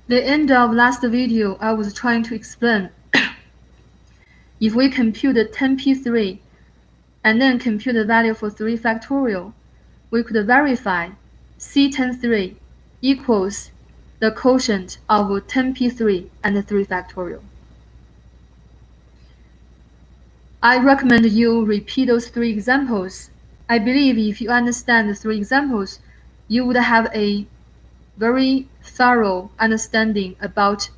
The end of last video, I was trying to explain if we compute 10p3 and then compute the value for 3 factorial, we could verify C103 equals the quotient of 10p3 and 3 factorial. I recommend you repeat those 3 examples. I believe if you understand the 3 examples, you would have a very thorough understanding about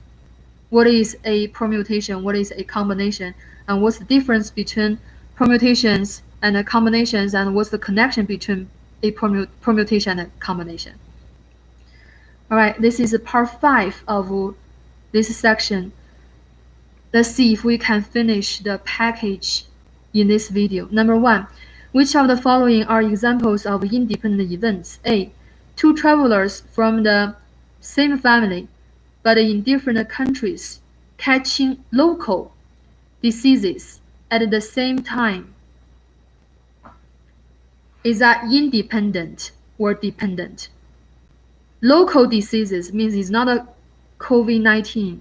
what is a permutation, what is a combination, and what's the difference between permutations and combinations, and what's the connection between a permutation and a combination. All right, this is part 5 of this section. Let's see if we can finish the package in this video. Number 1, which of the following are examples of independent events? A, 2 travelers from the same family but in different countries catching local diseases at the same time. Is that independent or dependent? Local diseases means it's not a COVID-19.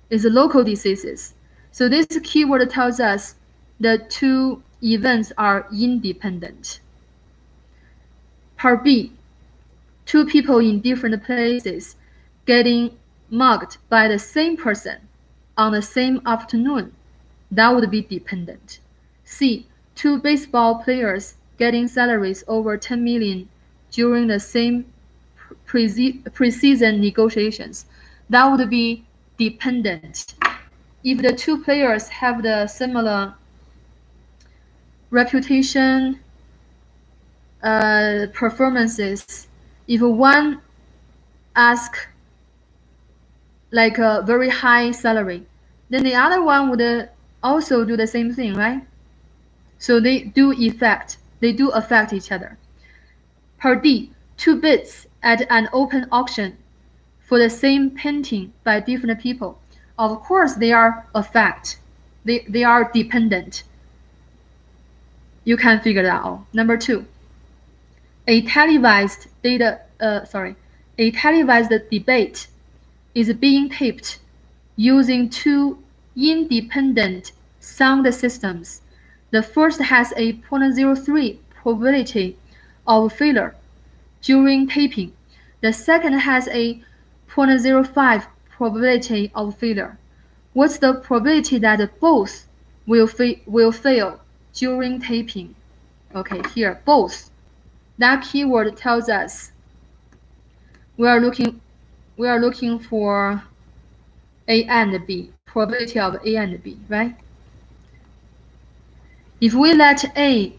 It's local diseases. So this keyword tells us the 2 events are independent. Part B, 2 people in different places getting mugged by the same person on the same afternoon. That would be dependent. C, 2 baseball players getting salaries over 10 million during the same preseason negotiations. That would be dependent. If the 2 players have the similar reputation, performances, if one asks like a very high salary, then the other one would also do the same thing, right? So they do affect each other. Part D, 2 bids at an open auction for the same painting by different people. Of course, they are affect. They are dependent. You can figure that out. Number 2, a televised debate is being taped using 2 independent sound systems. The first has a 0.03 probability of failure during taping. The second has a 0.05 probability of failure. What's the probability that both will fail during taping? Okay, here, both. That keyword tells us we are looking for A and B, probability of A and B, right? If we let A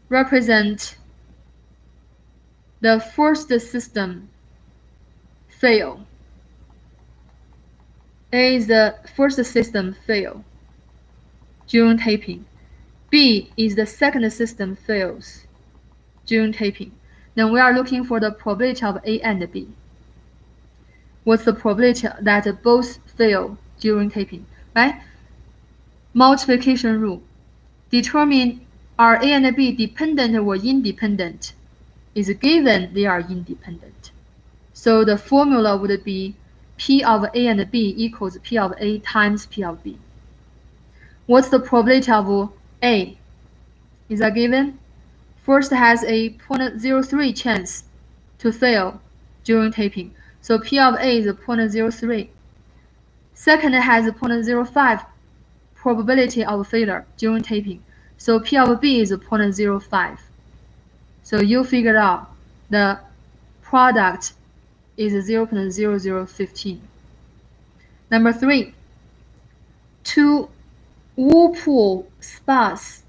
represent the first system fail, A is the first system fail during taping. B is the second system fails during taping. Then we are looking for the probability of A and B. What's the probability that both fail during taping, right? Multiplication rule. Determine are A and B dependent or independent? Is given they are independent. So the formula would be P of A and B equals P of A times P of B. What's the probability of A? Is that given? First has a 0.03 chance to fail during taping. So P of A is 0.03. Second has a 0.05 probability of failure during taping. So P of B is 0.05. So you figured out the product is 0.0015. Number 3, 2 whirlpool spas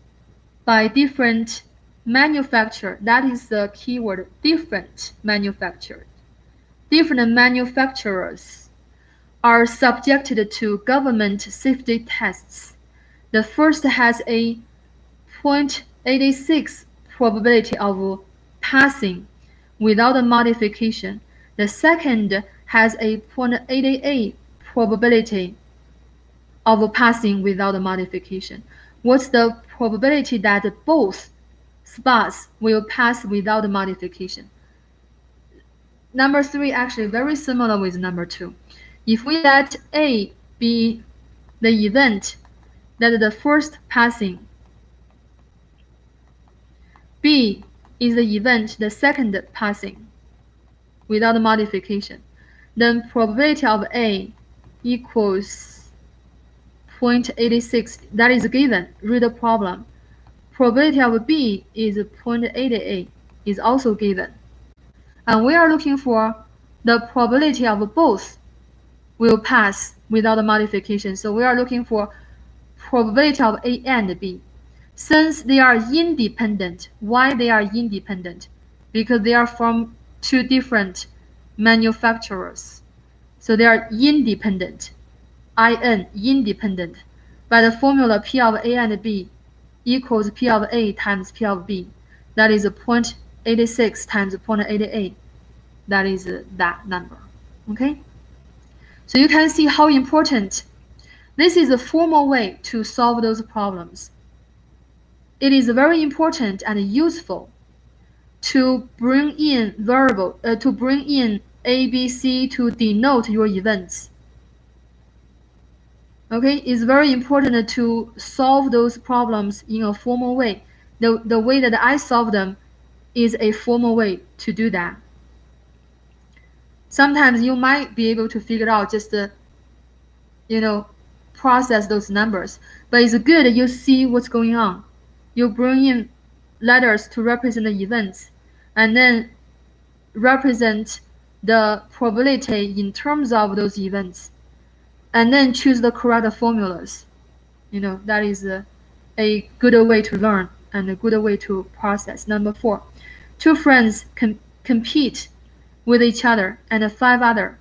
by different manufacturer. That is the keyword, different manufacturer. Different manufacturers are subjected to government safety tests. The first has a 0.86 probability of passing without a modification. The second has a 0.88 probability of passing without a modification. What's the probability that both spas will pass without a modification? number 3 actually very similar with number 2. If we let A be the event that the first passing, B is the event the second passing without modification, then probability of A equals 0.86. That is given. Read the problem. Probability of B is 0.88, is also given. And we are looking for the probability of both will pass without modification. So we are looking for probability of A and B. Since they are independent, why they are independent? Because they are from two different manufacturers. So they are independent. Independent. By the formula P of A and B equals P of A times P of B. That is 0.86 times 0.88. That is that number. Okay? So you can see how important. This is a formal way to solve those problems. It is very important and useful to bring in to bring in A, B, C to denote your events. Okay, it's very important to solve those problems in a formal way. The way that I solve them is a formal way to do that. Sometimes you might be able to figure out just process those numbers, but it's good you see what's going on. You bring in letters to represent the events, and then represent the probability in terms of those events, and then choose the correct formulas. That is a good way to learn and a good way to process. Number 4, two friends compete with each other and 5 other.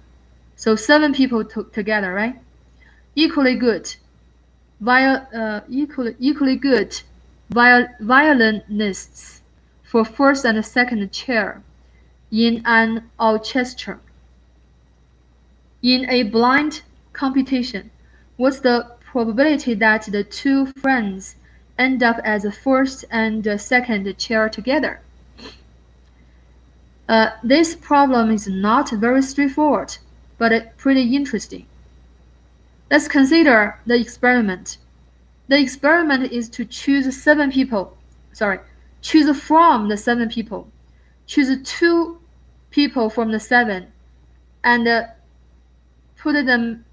So 7 people together, right? Equally good violinists for first and second chair in an orchestra. In a blind competition, what's the probability that the 2 friends end up as a first and second chair together? This problem is not very straightforward, but pretty interesting. Let's consider the experiment. The experiment is to choose from the 7 people. Choose 2 people from the 7 and put them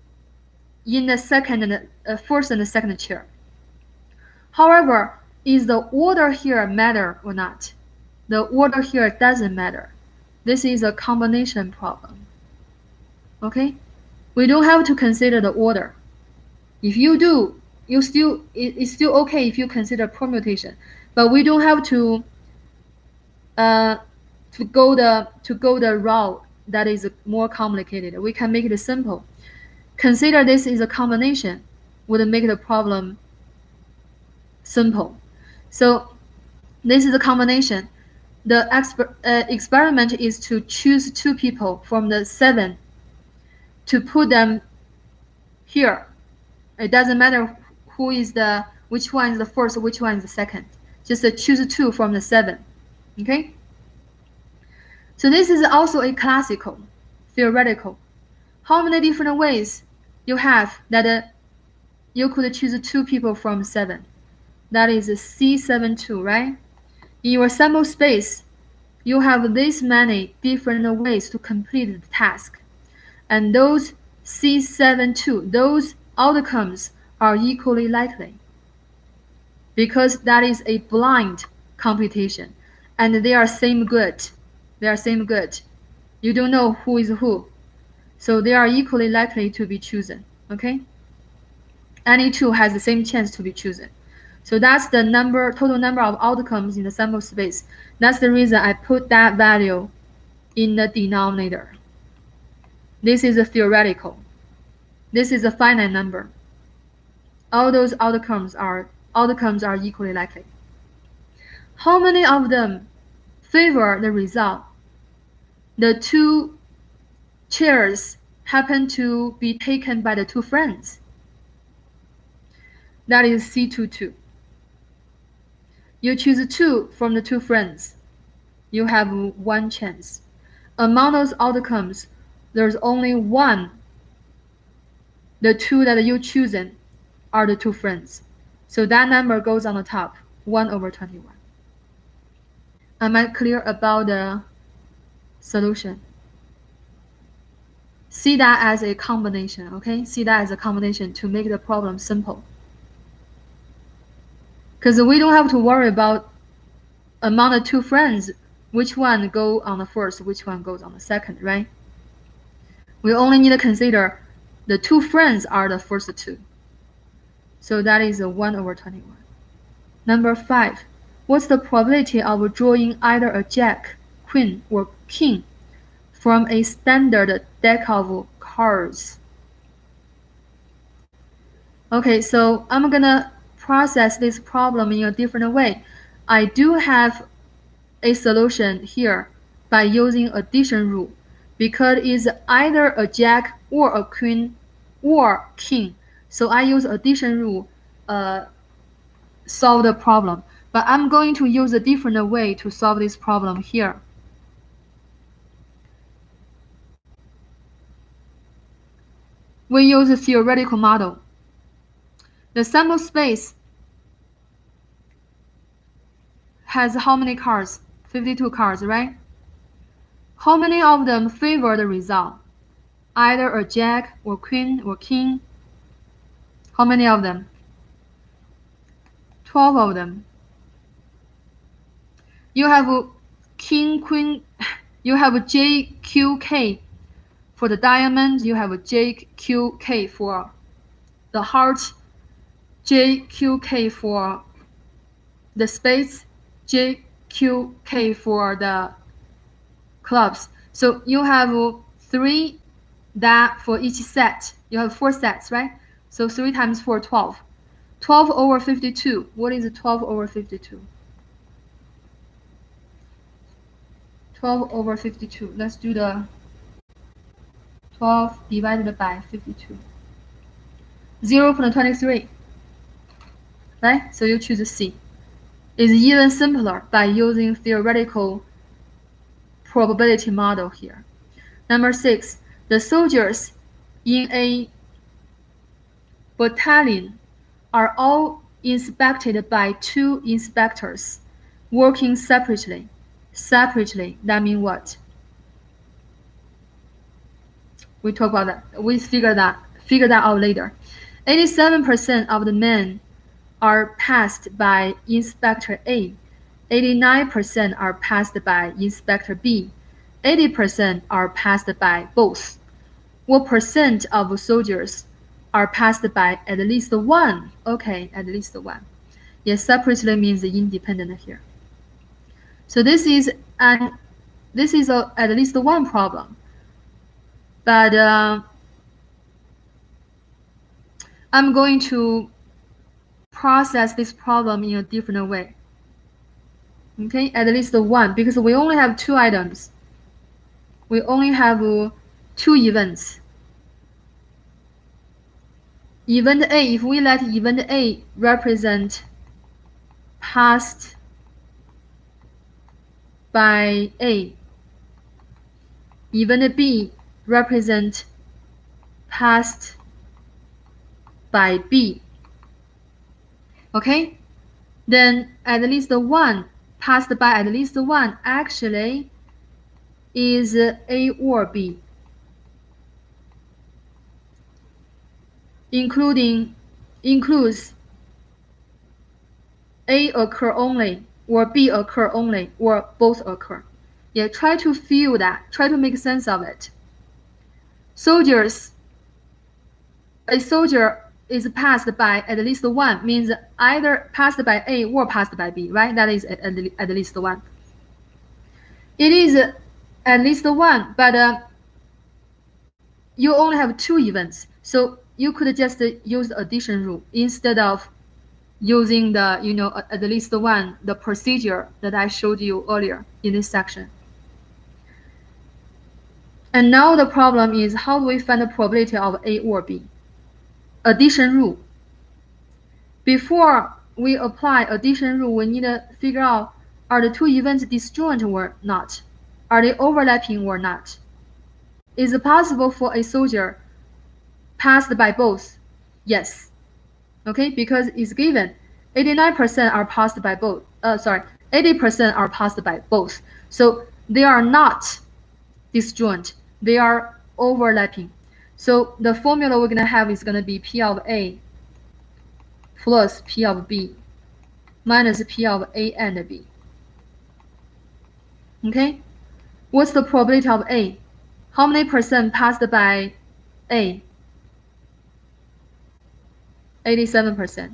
in the first and the second chair. However, is the order here matter or not? The order here doesn't matter. This is a combination problem. Okay? We don't have to consider the order. If you do, it's still okay if you consider permutation, but we don't have to go the route that is more complicated. We can make it simple. Consider this is a combination, would make the problem simple. So this is a combination. The experiment is to choose 2 people from the 7 to put them here. It doesn't matter which one is the first, which one is the second. Just choose 2 from the 7. Okay? So this is also a classical, theoretical. How many different ways you have that you could choose 2 people from 7? That is C72, right? In your sample space, you have this many different ways to complete the task. And those C72, those outcomes are equally likely, because that is a blind computation, and they are same good. You don't know who is who, so they are equally likely to be chosen. Okay, any 2 has the same chance to be chosen. So that's the total number of outcomes in the sample space. That's the reason I put that value in the denominator. This is a theoretical. This is a finite number. All those outcomes are equally likely. How many of them favor the result? The 2 chairs happen to be taken by the 2 friends. That is C22. You choose 2 from the 2 friends. You have 1 chance. among those outcomes, there's only one. The two that you chosen are the two friends. So that number goes on the top, 1/21. Am I clear about the solution? See that as a combination, okay? See that as a combination to make the problem simple. Because we don't have to worry about among the two friends, which one go on the first, which one goes on the second, right? We only need to consider the two friends are the first two. So that is a 1/21. Number 5. What's the probability of drawing either a jack, queen, or king from a standard deck of cards? Okay, so I'm gonna process this problem in a different way. I do have a solution here by using addition rule because it's either a jack or a queen or king. So I use addition rule solve the problem. But I'm going to use a different way to solve this problem here. We use a theoretical model. The sample space has how many cards? 52 cards, right? How many of them favor the result? Either a jack or queen or king. How many of them? 12 of them. You have king, queen, you have J, Q, K for the diamond, you have J, Q, K for the heart, J, Q, K for the spades, J, Q, K for the clubs. So you have 3 that for each set. You have 4 sets, right? So 3 times 4, 12. 12/52. What is 12/52? 12/52. Let's do the 12 divided by 52. 0.23. Right? So you choose C. It's even simpler by using theoretical probability model here. Number 6. The soldiers in a battalion are all inspected by 2 inspectors working separately. Separately, that means what? We talk about that. We figure that out later. 87% of the men are passed by Inspector A. 89% are passed by Inspector B. 80% are passed by both. What percent of soldiers are passed by at least one? Okay, at least one. Yes, separately means independent here. So this is at least one problem. But I'm going to process this problem in a different way. Okay, at least one, because we only have 2 items. We only have 2 events. Event A, if we let event A represent passed by A, event B represent passed by B. Okay, then at least one passed by at least one actually is A or B, includes A occur only or B occur only or both occur. Yeah, try to feel that. Try to make sense of it. A soldier is passed by at least one means either passed by A or passed by B, right? That is at least one. It is at least one, but you only have 2 events, so you could just use the addition rule instead of using the at least one, the procedure that I showed you earlier in this section. And now the problem is, how do we find the probability of A or B? Addition rule. Before we apply addition rule, we need to figure out, are the 2 events disjoint or not? Are they overlapping or not? Is it possible for a soldier passed by both? Yes. Okay, because it's given 89% are passed by both. 80% are passed by both. So they are not disjoint. They are overlapping. So the formula we're going to have is going to be P of A plus P of B minus P of A and B. Okay? What's the probability of A? How many percent passed by A? 87%.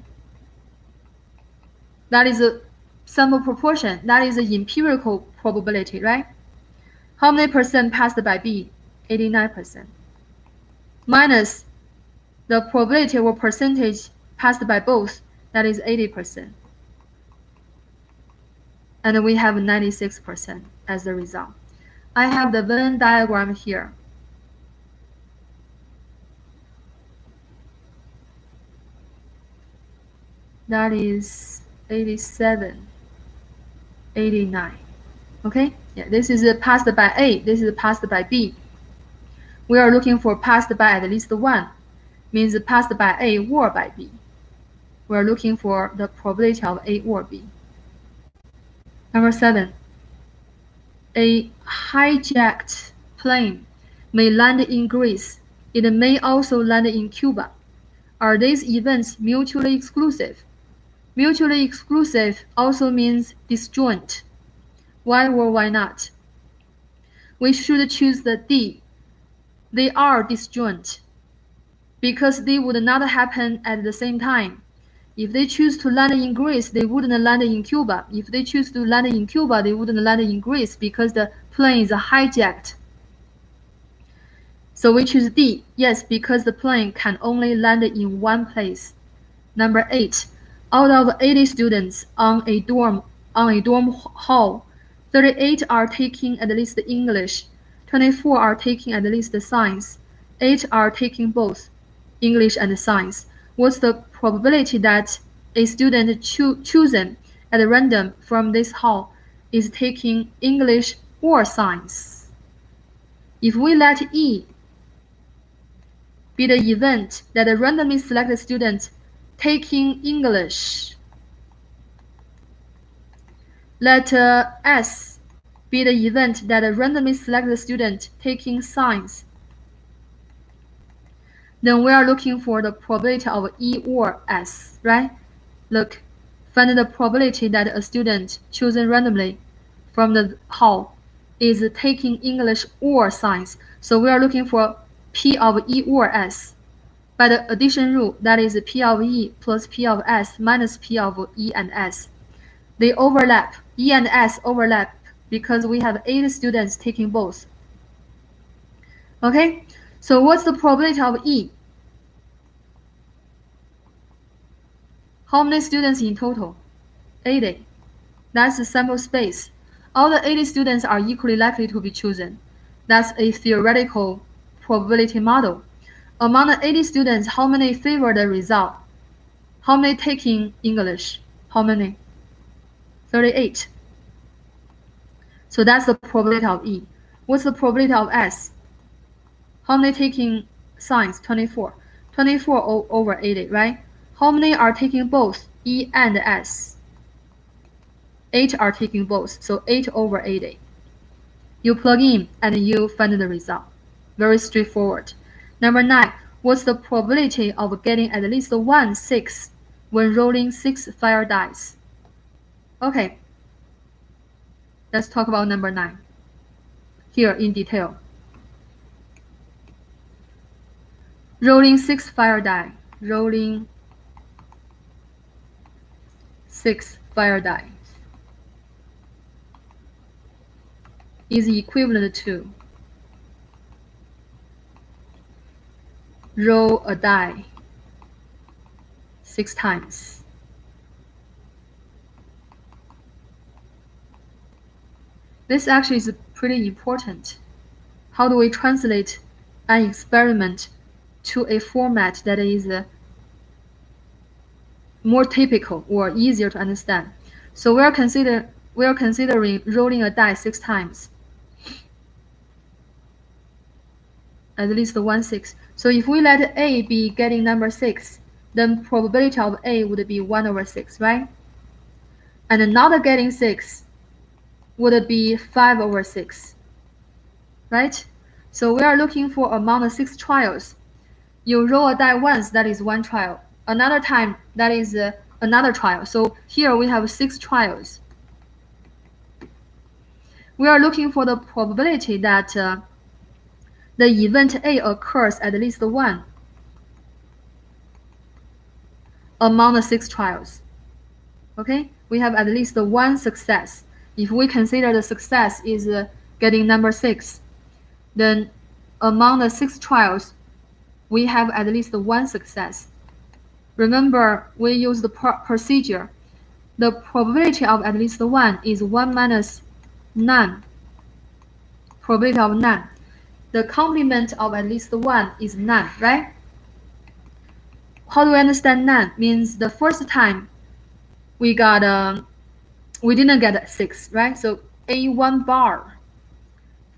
That is a sample proportion. That is the empirical probability, right? How many percent passed by B? 89%. Minus the probability or percentage passed by both, that is 80%. And we have 96% as the result. I have the Venn diagram here. That is 87, 89. Okay, yeah, this is passed by A, this is passed by B. We are looking for passed by at least one, means passed by A or by B. We are looking for the probability of A or B. Number 7, a hijacked plane may land in Greece. It may also land in Cuba. Are these events mutually exclusive? Mutually exclusive also means disjoint. Why or why not? We should choose the D. They are disjoint because they would not happen at the same time. If they choose to land in Greece, they wouldn't land in Cuba. If they choose to land in Cuba, they wouldn't land in Greece because the plane is hijacked. So we choose D. Yes, because the plane can only land in one place. Number 8. Out of 80 students on a dorm hall, 38 are taking at least English, 24 are taking at least science, 8 are taking both English and science. What's the probability that a student chosen at random from this hall is taking English or science? If we let E be the event that a randomly selected student taking English, let S be the event that a randomly selected student taking science, then we are looking for the probability of E or S, right? Look, find the probability that a student chosen randomly from the hall is taking English or science. So we are looking for P of E or S. By the addition rule, that is P of E plus P of S minus P of E and S. They overlap. E and S overlap because we have 8 students taking both. Okay, so what's the probability of E? How many students in total? 80. That's the sample space. All the 80 students are equally likely to be chosen. That's a theoretical probability model. Among the 80 students, how many favor the result? How many taking English? How many? 38. So that's the probability of E. What's the probability of S? How many taking science? 24. 24 over 80, right? How many are taking both E and S? 8 are taking both, so 8 over 80. You plug in and you find the result. Very straightforward. Number 9, what's the probability of getting at least 1 6 when rolling 6 fire dice? Okay, let's talk about number 9 here in detail. Rolling 6 fire die. Rolling 6 fire die is equivalent to roll a die 6 times. This actually is pretty important. How do we translate an experiment to a format that is more typical or easier to understand? So we are considering rolling a die 6 times. at least 1 6. So if we let A be getting number 6, then probability of A would be 1/6, right? And not getting 6 would be 5/6, right? So we are looking for among the 6 trials. You roll a die once, that is 1 trial. Another time, that is another trial. So here we have 6 trials. We are looking for the probability that the event A occurs at least 1 among the 6 trials. Okay, we have at least 1 success. If we consider the success is getting number 6, then among the 6 trials, we have at least 1 success. Remember, we use the procedure. The probability of at least 1 is 1 minus none. Probability of none. The complement of at least 1 is none, right? How do we understand none? Means the first time we didn't get 6, right? So A1 bar.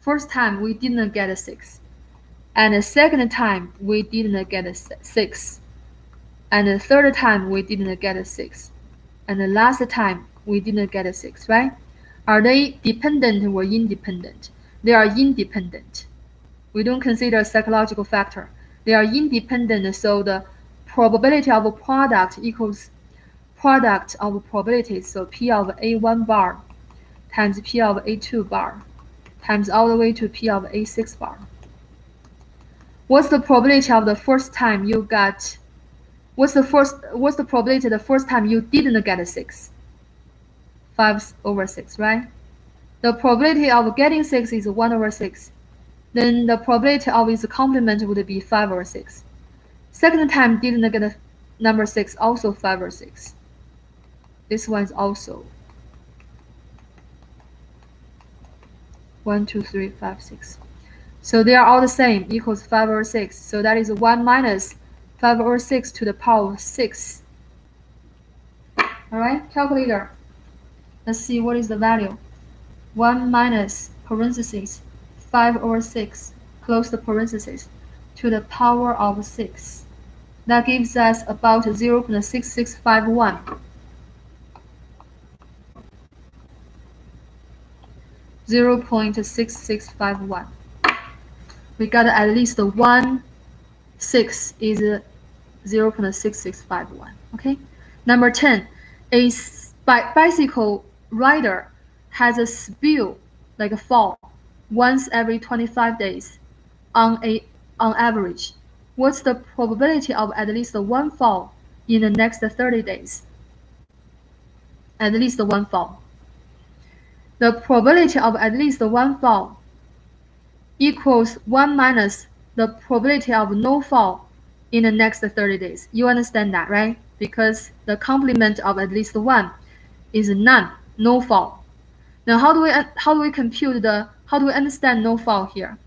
First time we didn't get a 6. And the second time we didn't get a 6. And the third time we didn't get a 6. And the last time we didn't get a 6, right? Are they dependent or independent? They are independent. We don't consider a psychological factor. They are independent, so the probability of a product equals product of probabilities, so P of A1 bar times P of A2 bar times all the way to P of A6 bar. What's the probability of the first time you got? What's the probability the first time you didn't get a 6? 5/6, right? The probability of getting 6 is 1/6. Then the probability of its complement would be 5/6. Second time didn't get a number 6, also 5/6. This one is also 1, 2, 3, 5, 6. So they are all the same, equals 5/6. So that is 1 minus 5/6 to the power of 6. Alright, calculator. Let's see what is the value. 1 minus parentheses 5/6, close the parentheses, to the power of 6. That gives us about 0.6651. 0.6651. We got at least 1 6 is 0.6651. Okay. Number 10, a bicycle rider has a spill, like a fall, once every 25 days on average. What's the probability of at least 1 fall in the next 30 days? At least 1 fall. The probability of at least 1 fall equals 1 minus the probability of no fall in the next 30 days. You understand that, right? Because the complement of at least 1 is none, no fall. Now how do we understand no fall here?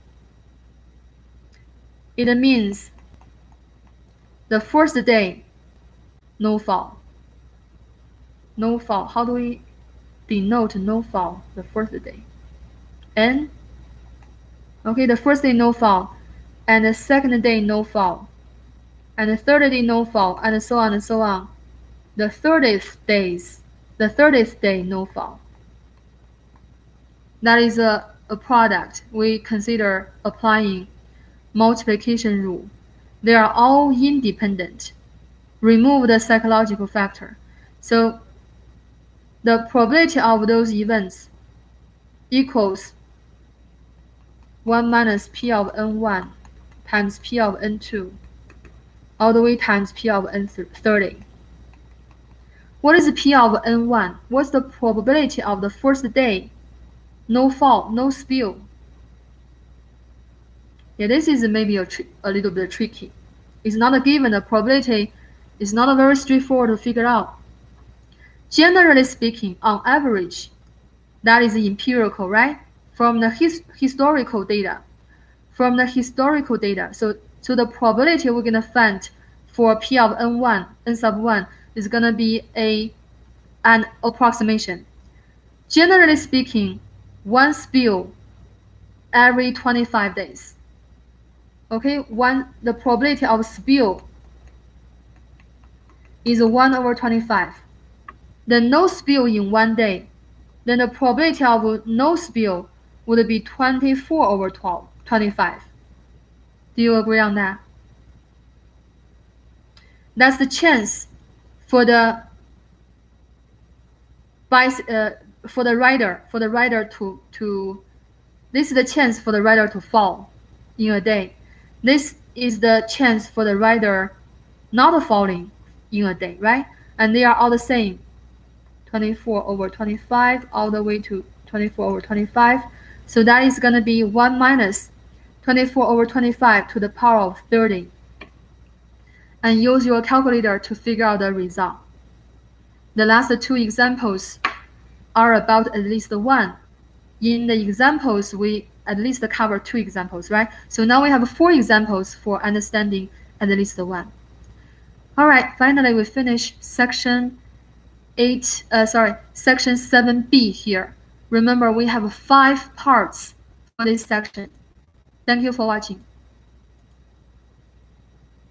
It means the first day, no fall. No fall. How do we denote no fall the first day? N. Okay, the first day no fall, and the second day no fall, and the third day no fall, and so on and so on. The 30th day no fall. That is a product we consider applying multiplication rule. They are all independent. Remove the psychological factor. So the probability of those events equals 1 minus P of N1 times P of N2 all the way times P of N30. What is P of N1? What's the probability of the first day? No fall, no spill. Yeah, this is maybe a little bit tricky. It's not a given. The probability is not very straightforward to figure out. Generally speaking, on average, that is empirical, right? From the historical data. From the historical data. So the probability we're going to find for P of N1, N sub 1 is going to be an approximation. Generally speaking, 1 spill every 25 days. Okay, the probability of spill is 1/25. Then no spill in 1 day. Then the probability of no spill would be 24/25. Do you agree on that? That's the chance for the rider to this is the chance for the rider to fall in a day. This is the chance for the rider not falling in a day, right? And they are all the same. 24/25 all the way to 24/25. So that is going to be 1 minus 24/25 to the power of 30. And use your calculator to figure out the result. The last two examples are about at least one. In the examples, we at least cover 2 examples, right? So now we have 4 examples for understanding at least one. All right, finally we finish section 7B here. Remember, we have 5 parts for this section. Thank you for watching.